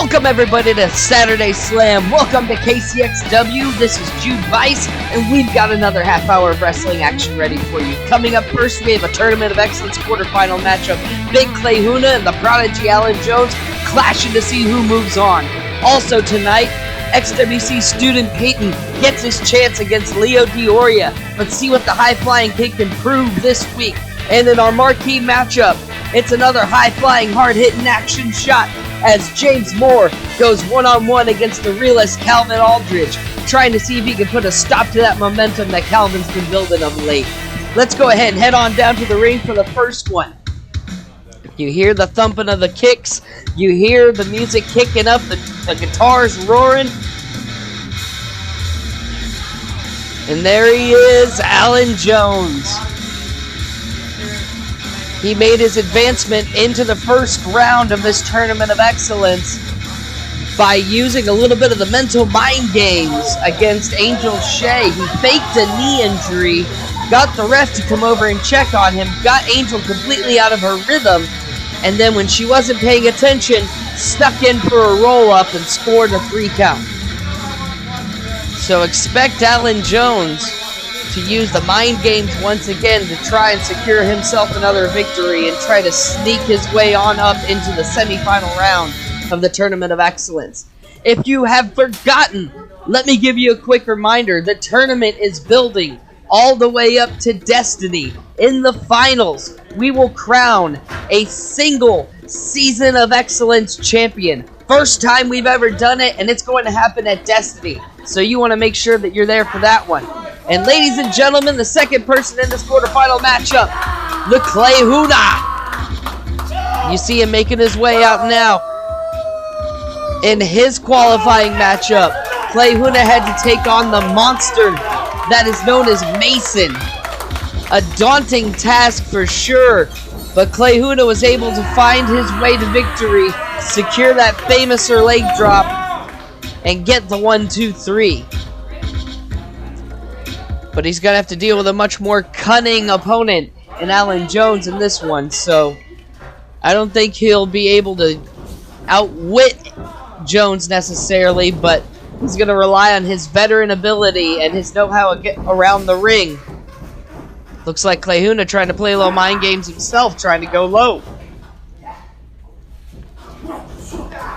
Welcome everybody to Saturday Slam. Welcome to KCXW. This is Jude Vice, and we've got another half hour of wrestling action ready for you. Coming up first, we have a Tournament of Xcellence quarterfinal matchup. Big Clayhuna and the Prodigy Alan Jones clashing to see who moves on. Also tonight, XWC student Peyton gets his chance against Dioria. Let's see what the high-flying kid can prove this week. And in our marquee matchup, it's another high-flying, hard-hitting action shot as James Moore goes one-on-one against the Realist Calvin Aldridge, trying to see if he can put a stop to that momentum that Calvin's been building of late. Let's go ahead and head on down to the ring for the first one. You hear the thumping of the kicks, you hear the music kicking up, the guitars roaring. And there he is, Alan Jones. He made his advancement into the first round of this Tournament of Xcellence by using a little bit of the mental mind games against Angel Shea. He faked a knee injury, got the ref to come over and check on him, got Angel completely out of her rhythm, and then when she wasn't paying attention, stuck in for a roll-up and scored a 3 count. So expect Alan Jones to use the mind games once again to try and secure himself another victory and try to sneak his way on up into the semifinal round of the Tournament of Xcellence. If you have forgotten, let me give you a quick reminder. The tournament is building all the way up to Destiny. In the finals, we will crown a single Season of Excellence champion. First time we've ever done it, and it's going to happen at Destiny. So you want to make sure that you're there for that one. And ladies and gentlemen, the second person in this quarterfinal matchup, the Clayhuna. You see him making his way out now. In his qualifying matchup, Clayhuna had to take on the monster that is known as Mason. A daunting task for sure, but Clayhuna was able to find his way to victory, secure that famous leg drop, and get the 1-2-3. But he's going to have to deal with a much more cunning opponent in Alan Jones in this one. So I don't think he'll be able to outwit Jones necessarily, but he's going to rely on his veteran ability and his know-how around the ring. Looks like Clayhuna trying to play a little mind games himself, trying to go low.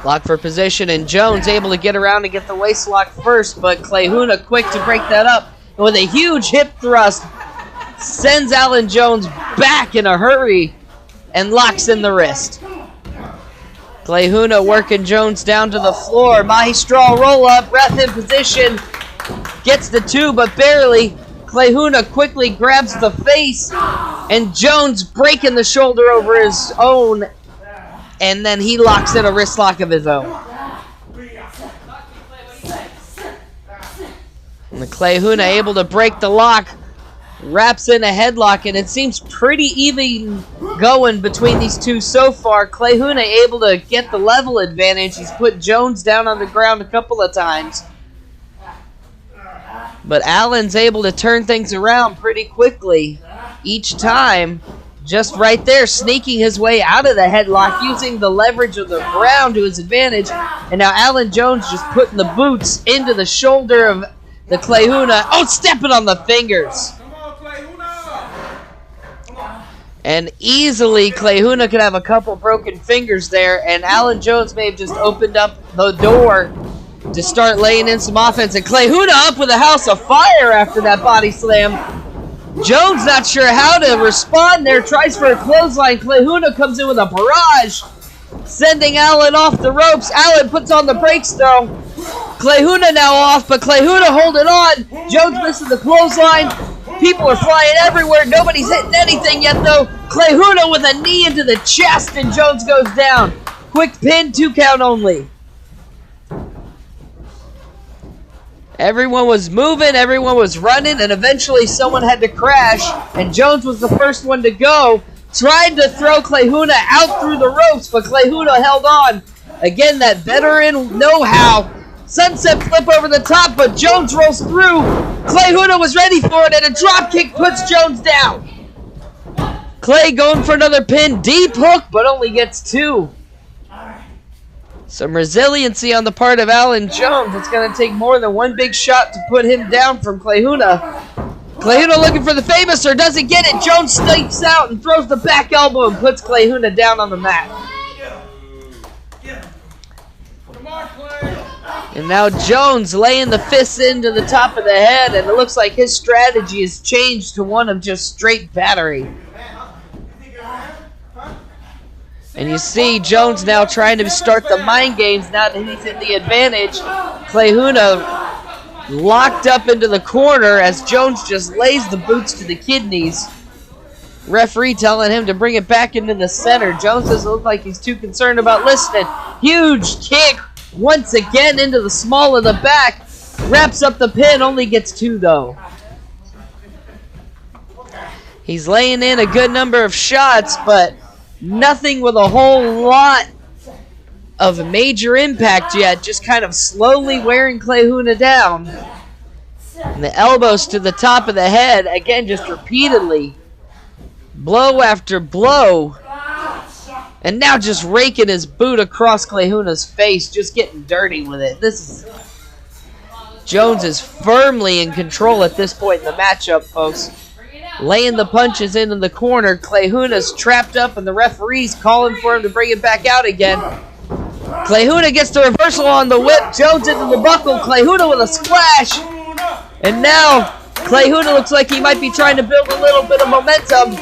Lock for position, and Jones able to get around and get the waist lock first, but Clayhuna quick to break that up. With a huge hip thrust, sends Alan Jones back in a hurry and locks in the wrist. Clayhuna working Jones down to the floor. Maestro roll up, ref in position, gets the 2 but barely. Clayhuna quickly grabs the face, and Jones breaking the shoulder over his own, and then he locks in a wrist lock of his own. And the Clayhuna able to break the lock, wraps in a headlock, and it seems pretty even going between these two so far. Clayhuna able to get the level advantage. He's put Jones down on the ground a couple of times. But Allen's able to turn things around pretty quickly each time. Just right there, sneaking his way out of the headlock, using the leverage of the ground to his advantage. And now Alan Jones just putting the boots into the shoulder of the Clayhuna. Oh, stepping on the fingers. Come on, Clayhuna. Come on. And easily, Clayhuna could have a couple broken fingers there, and Alan Jones may have just opened up the door to start laying in some offense. And Clayhuna up with a house of fire after that body slam. Jones not sure how to respond there, tries for a clothesline. Clayhuna comes in with a barrage, sending Alan off the ropes. Alan puts on the brakes though. Clayhuna now off, but Clayhuna holding on. Jones misses the clothesline. People are flying everywhere. Nobody's hitting anything yet though. Clayhuna with a knee into the chest, and Jones goes down. Quick pin, 2 count only. Everyone was moving, everyone was running, and eventually someone had to crash, and Jones was the first one to go. Tried to throw Clayhuna out through the ropes, but Clayhuna held on. Again, that veteran know-how. Sunset flip over the top, but Jones rolls through. Clayhuna was ready for it, and a drop kick puts Jones down. Clay going for another pin. Deep hook, but only gets 2. Some resiliency on the part of Alan Jones. It's going to take more than one big shot to put him down from Clayhuna. Clayhuna looking for the famous, or doesn't get it. Jones stakes out and throws the back elbow and puts Clayhuna down on the mat. And now Jones laying the fists into the top of the head, and it looks like his strategy has changed to one of just straight battery. And you see Jones now trying to start the mind games now that he's in the advantage. Clayhuna locked up into the corner as Jones just lays the boots to the kidneys. Referee telling him to bring it back into the center. Jones doesn't look like he's too concerned about listening. Huge kick once again into the small of the back. Wraps up the pin, only gets 2 though. He's laying in a good number of shots, but nothing with a whole lot of major impact yet. Just kind of slowly wearing Clayhuna down. And the elbows to the top of the head, again just repeatedly. Blow after blow. And now just raking his boot across Clayhuna's face, just getting dirty with it. Jones is firmly in control at this point in the matchup, folks. Laying the punches into the corner. Clayhuna's trapped up and the referee's calling for him to bring it back out again. Clayhuna gets the reversal on the whip. Jones into the buckle. Clayhuna with a splash. And now Clayhuna looks like he might be trying to build a little bit of momentum.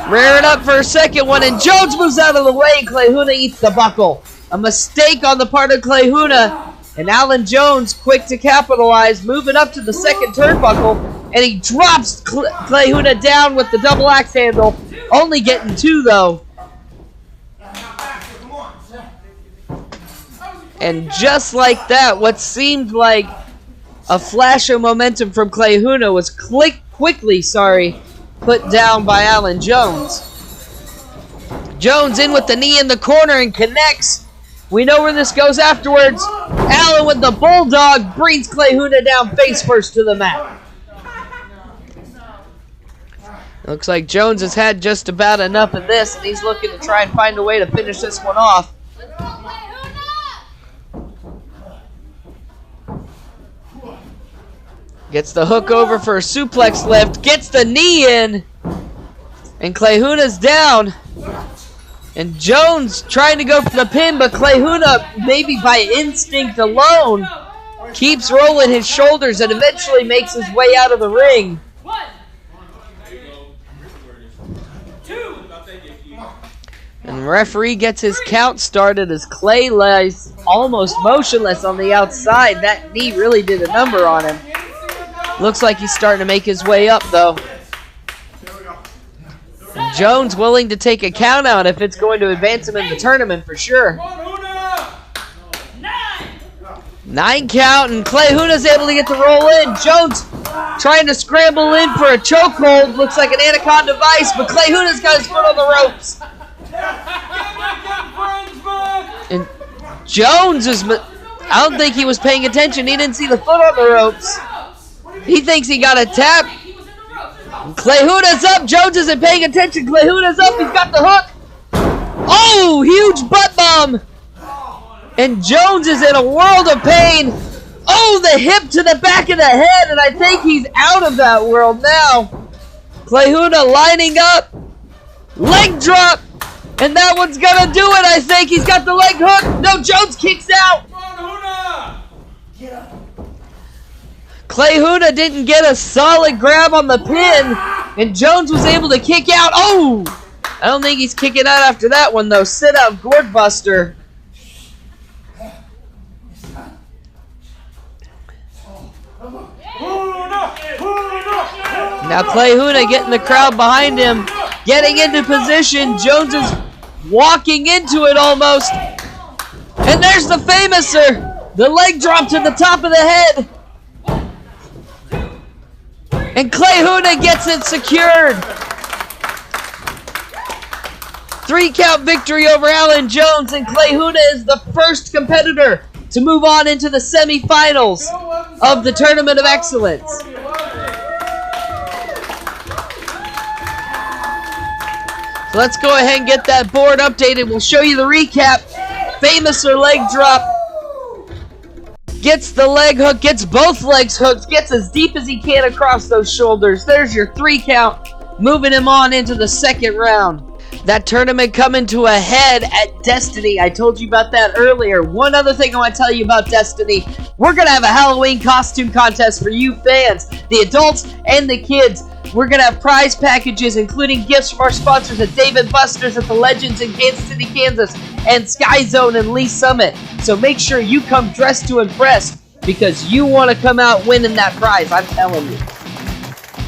Rearing up for a second one, and Jones moves out of the way, and Clayhuna eats the buckle. A mistake on the part of Clayhuna, and Alan Jones quick to capitalize, moving up to the second turnbuckle, and he drops Clayhuna down with the double axe handle, only getting 2 though. And just like that, what seemed like a flash of momentum from Clayhuna was quickly put down by Alan Jones. Jones in with the knee in the corner and connects. We know where this goes afterwards. Alan with the bulldog brings Clayhuna down face first to the mat. Looks like Jones has had just about enough of this, and he's looking to try and find a way to finish this one off. Gets the hook over for a suplex lift. Gets the knee in. And Clayhuna's down. And Jones trying to go for the pin, but Clayhuna, maybe by instinct alone, keeps rolling his shoulders and eventually makes his way out of the ring. And the referee gets his count started as Clay lies almost motionless on the outside. That knee really did a number on him. Looks like he's starting to make his way up, though. Jones willing to take a count out if it's going to advance him in the tournament for sure. 9 count, and Clayhuna's able to get the roll in. Jones trying to scramble in for a chokehold. Looks like an anaconda vice, but Clayhuna's got his foot on the ropes. And Jones is... I don't think he was paying attention. He didn't see the foot on the ropes. He thinks he got a tap. Clayhuna's up. Jones isn't paying attention. Clayhuna's up. He's got the hook. Oh, huge butt bomb. And Jones is in a world of pain. Oh, the hip to the back of the head. And I think he's out of that world now. Clayhuna lining up. Leg drop. And that one's going to do it, I think. He's got the leg hook. No, Jones kicks out. Clayhuna didn't get a solid grab on the pin, and Jones was able to kick out. Oh! I don't think he's kicking out after that one, though. Sit out gourd buster. Now Clayhuna getting the crowd behind him, getting into position. Jones is walking into it almost. And there's the famouser. The leg drop to the top of the head. And Clayhuna gets it secured. 3 count victory over Alan Jones, and Clayhuna is the first competitor to move on into the semifinals of the Tournament of Excellence. So let's go ahead and get that board updated. We'll show you the recap. famous leg drop. Gets the leg hook, gets both legs hooked, gets as deep as he can across those shoulders. There's your 3 count, moving him on into the second round. That tournament coming to a head at Destiny. I told you about that earlier. One other thing I want to tell you about Destiny. We're going to have a Halloween costume contest for you fans, the adults and the kids. We're going to have prize packages, including gifts from our sponsors at Dave & Buster's at the Legends in Kansas City, Kansas, and Sky Zone in Lee Summit. So make sure you come dressed to impress, because you want to come out winning that prize, I'm telling you.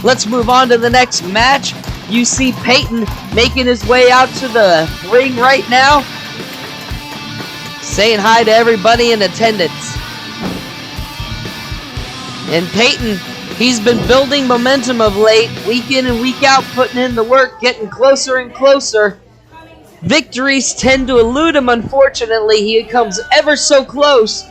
Let's move on to the next match. You see Peyton making his way out to the ring right now, saying hi to everybody in attendance. And Peyton, he's been building momentum of late, week in and week out, putting in the work, getting closer and closer. Victories tend to elude him, unfortunately. He comes ever so close.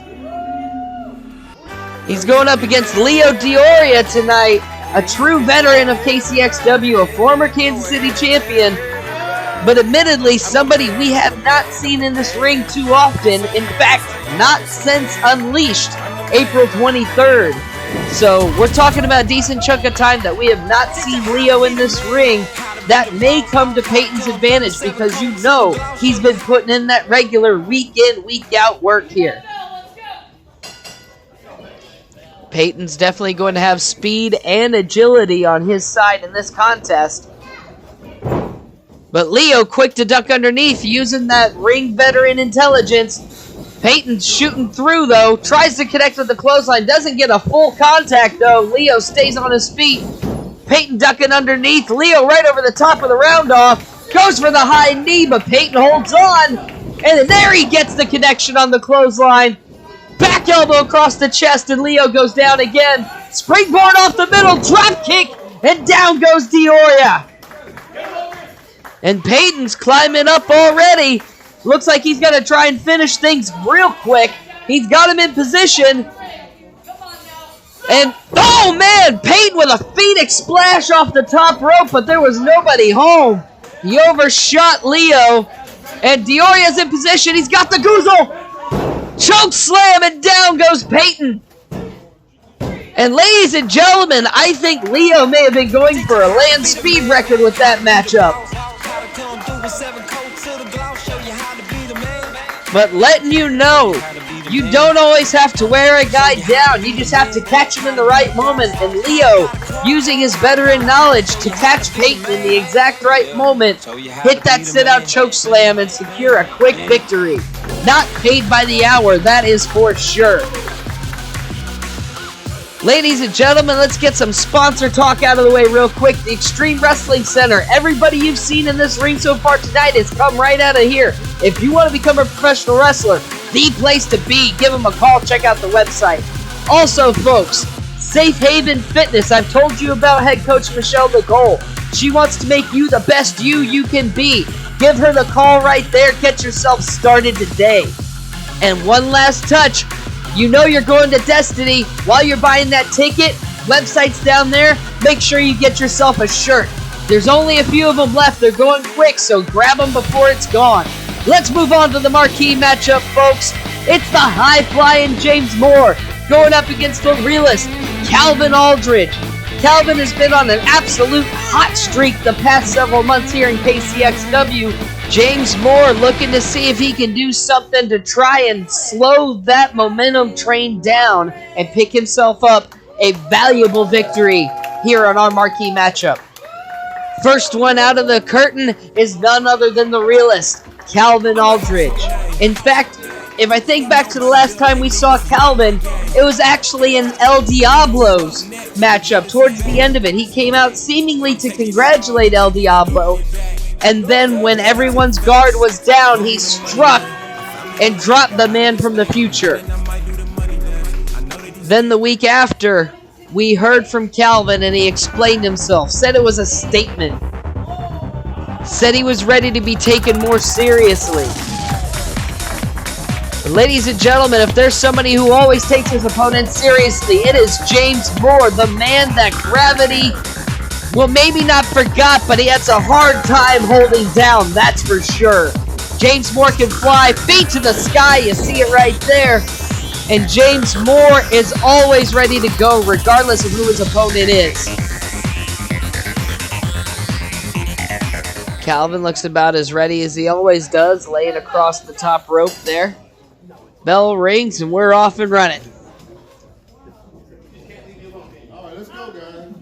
He's going up against Leo Dioria tonight, a true veteran of KCXW, a former Kansas City champion, but admittedly somebody we have not seen in this ring too often. In fact, not since Unleashed, April 23rd. So we're talking about a decent chunk of time that we have not seen Leo in this ring. That may come to Peyton's advantage, because you know he's been putting in that regular week in, week out work here. Peyton's definitely going to have speed and agility on his side in this contest. But Leo quick to duck underneath, using that ring veteran intelligence. Peyton's shooting through, though. Tries to connect with the clothesline. Doesn't get a full contact, though. Leo stays on his feet. Peyton ducking underneath. Leo right over the top of the round-off. Goes for the high knee, but Peyton holds on. And there he gets the connection on the clothesline. Back elbow across the chest, and Leo goes down again. Springboard off the middle, drop kick, and down goes Dioria. And Peyton's climbing up already. Looks like he's going to try and finish things real quick. He's got him in position. And, oh man, Peyton with a Phoenix splash off the top rope, but there was nobody home. He overshot Leo. And Dioria's in position. He's got the goozle. Choke slam, and down goes Peyton. And ladies and gentlemen, I think Leo may have been going for a land speed record with that matchup. But letting you know, you don't always have to wear a guy down. You just have to catch him in the right moment. And Leo, using his veteran knowledge to catch Peyton in the exact right moment, hit that sit-out choke slam and secure a quick victory. Not paid by the hour, that is for sure. Ladies and gentlemen, let's get some sponsor talk out of the way real quick. The Xtreme Wrestling Center. Everybody you've seen in this ring so far tonight has come right out of here. If you want to become a professional wrestler, the place to be. Give them a call. Check out the website. Also, folks, Safe Haven Fitness. I've told you about head coach Michelle Nicole. She wants to make you the best you can be. Give her the call right there. Get yourself started today. And one last touch. You know you're going to Destiny. While you're buying that ticket, website's down there. Make sure you get yourself a shirt. There's only a few of them left. They're going quick, so grab them before it's gone. Let's move on to the marquee matchup, folks. It's the high-flying James Moore going up against the Realist, Calvin Aldridge. Calvin has been on an absolute hot streak the past several months here in KCXW. James Moore looking to see if he can do something to try and slow that momentum train down and pick himself up a valuable victory here on our marquee matchup. First one out of the curtain is none other than the Realist, Calvin Aldridge. In fact, if I think back to the last time we saw Calvin, it was actually in El Diablo's matchup. Towards the end of it, he came out seemingly to congratulate El Diablo, and then when everyone's guard was down, he struck and dropped the man from the future. Then the week after, we heard from Calvin and he explained himself, said it was a statement, said he was ready to be taken more seriously. Ladies and gentlemen, if there's somebody who always takes his opponent seriously, it is James Moore, the man that gravity, well, maybe not forgot, but he has a hard time holding down, that's for sure. James Moore can fly, feet to the sky, you see it right there. And James Moore is always ready to go, regardless of who his opponent is. Calvin looks about as ready as he always does, laying across the top rope there. Bell rings, and we're off and running. All right, let's go, guys.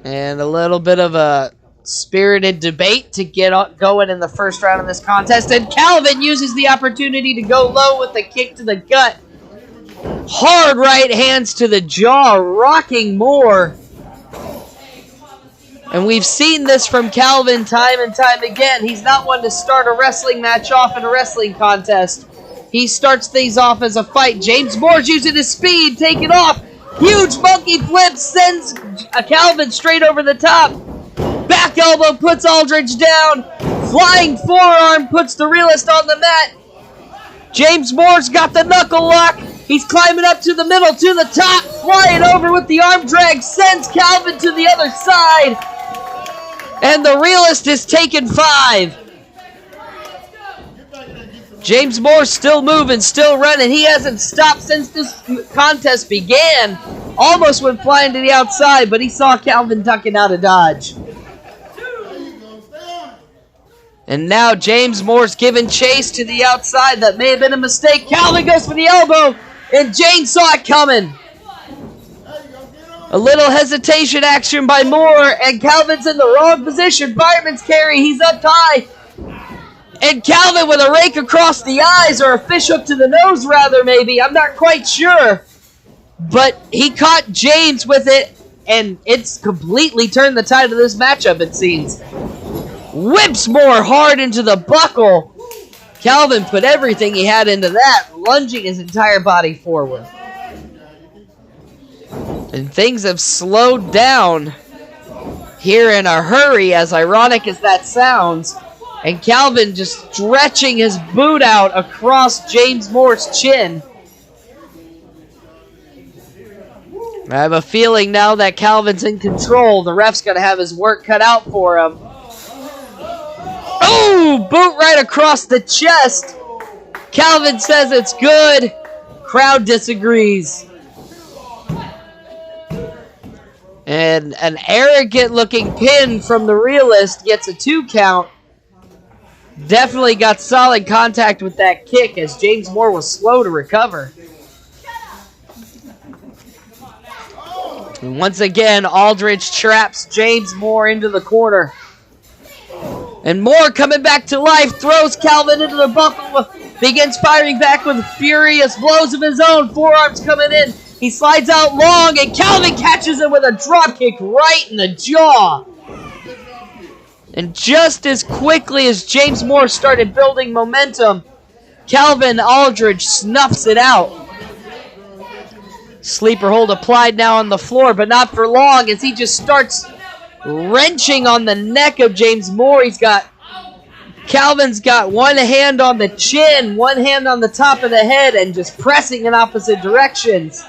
And a little bit of a spirited debate to get going in the first round of this contest. And Calvin uses the opportunity to go low with a kick to the gut. Hard right hands to the jaw, rocking Moore. And we've seen this from Calvin time and time again. He's not one to start a wrestling match off in a wrestling contest. He starts things off as a fight. James Moore's using his speed, taking off. Huge monkey flip sends Calvin straight over the top. Back elbow puts Aldridge down. Flying forearm puts the Realist on the mat. James Moore's got the knuckle lock. He's climbing up to the middle, to the top. Flying over with the arm drag. Sends Calvin to the other side. And the Realist is taking 5. James Moore's still moving, still running. He hasn't stopped since this contest began. Almost went flying to the outside, but he saw Calvin ducking out of dodge. And now James Moore's giving chase to the outside. That may have been a mistake. Calvin goes for the elbow, and James saw it coming. A little hesitation action by Moore, and Calvin's in the wrong position. Fireman's carry, he's up high. And Calvin with a rake across the eyes, or a fish hook to the nose rather maybe. I'm not quite sure. But he caught James with it, and it's completely turned the tide of this matchup, it seems. Whips Moore hard into the buckle. Calvin put everything he had into that, lunging his entire body forward. And things have slowed down here in a hurry, as ironic as that sounds. And Calvin just stretching his boot out across James Moore's chin. I have a feeling now that Calvin's in control. The ref's going to have his work cut out for him. Oh, boot right across the chest. Calvin says it's good. Crowd disagrees. And an arrogant-looking pin from the Realist gets a 2 count. Definitely got solid contact with that kick, as James Moore was slow to recover. And once again, Aldridge traps James Moore into the corner. And Moore coming back to life, throws Calvin into the buckle, begins firing back with furious blows of his own. Forearms coming in. He slides out long, and Calvin catches him with a drop kick right in the jaw. And just as quickly as James Moore started building momentum, Calvin Aldridge snuffs it out. Sleeper hold applied now on the floor, but not for long, as he just starts wrenching on the neck of James Moore. Calvin's got one hand on the chin, one hand on the top of the head, and just pressing in opposite directions.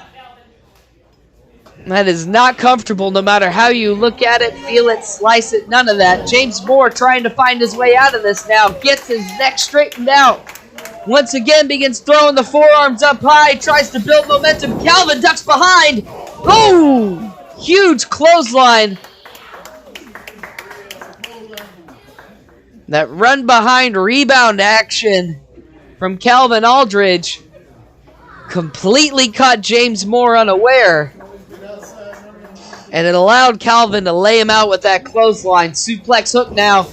That is not comfortable, no matter how you look at it, feel it, slice it, none of that. James Moore trying to find his way out of this now. Gets his neck straightened out. Once again begins throwing the forearms up high. Tries to build momentum. Calvin ducks behind. Oh! Huge clothesline. That run behind rebound action from Calvin Aldridge completely caught James Moore unaware. And it allowed Calvin to lay him out with that clothesline. Suplex hook now.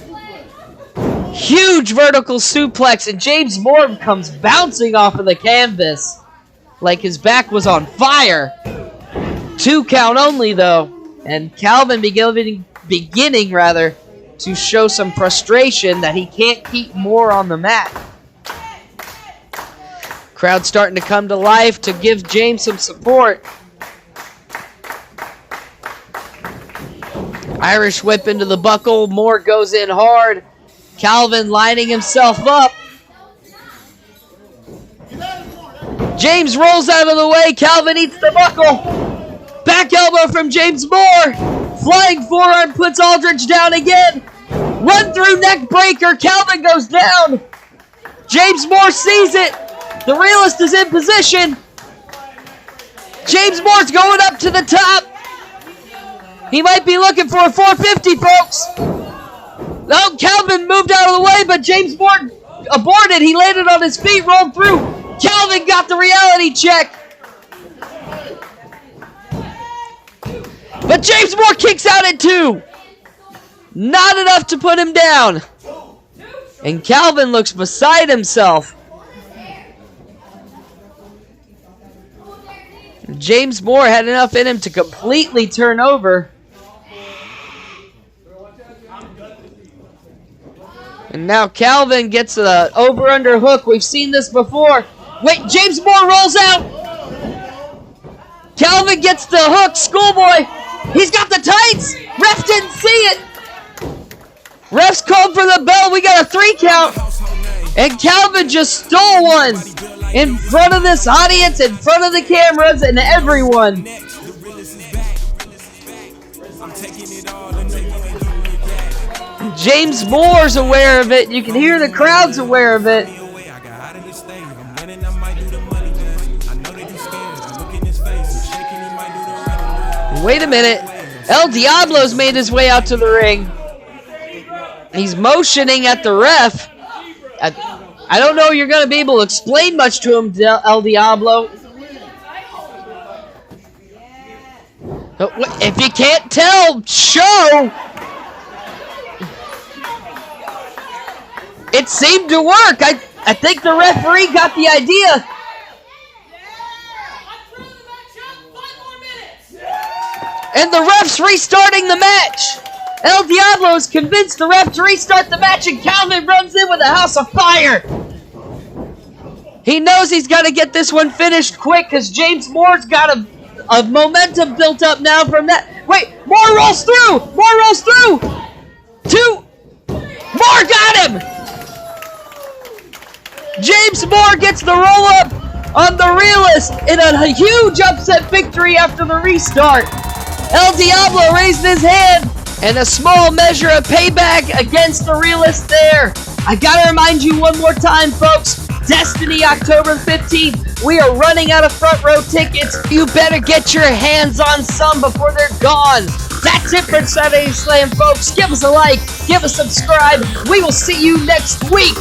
Huge vertical suplex, and James Moore comes bouncing off of the canvas like his back was on fire. 2 count only, though. And Calvin beginning to show some frustration that he can't keep Moore on the mat. Crowd starting to come to life to give James some support. Irish whip into the buckle. Moore goes in hard. Calvin lining himself up. James rolls out of the way. Calvin eats the buckle. Back elbow from James Moore. Flying forearm puts Aldridge down again. Run through neck breaker. Calvin goes down. James Moore sees it. The Realist is in position. James Moore's going up to the top. He might be looking for a 450, folks. Oh, Calvin moved out of the way, but James Moore aborted. He landed on his feet, rolled through. Calvin got the reality check. But James Moore kicks out at 2. Not enough to put him down. And Calvin looks beside himself. James Moore had enough in him to completely turn over. And now Calvin gets an over-under hook. We've seen this before. Wait, James Moore rolls out. Calvin gets the hook. Schoolboy. He's got the tights. Ref didn't see it. Refs called for the bell. We got a 3 count. And Calvin just stole one in front of this audience, in front of the cameras, and everyone. James Moore's aware of it. You can hear the crowd's aware of it. Wait a minute. El Diablo's made his way out to the ring. He's motioning at the ref. I don't know you're going to be able to explain much to him, El Diablo. If you can't tell, show. It seemed to work. I think the referee got the idea. And the ref's restarting the match. El Diablo is convinced the ref to restart the match, and Calvin runs in with a house of fire. He knows he's got to get this one finished quick because James Moore's got a momentum built up now from that. Wait, Moore rolls through. Moore rolls through. 2. Moore got him. James Moore gets the roll up on the Realist in a huge upset victory after the restart. El Diablo raised his hand. And a small measure of payback against the Realist there. I gotta remind you one more time, folks. Destiny, October 15th. We are running out of front row tickets. You better get your hands on some before they're gone. That's it for Saturday Slam, folks. Give us a like. Give us a subscribe. We will see you next week.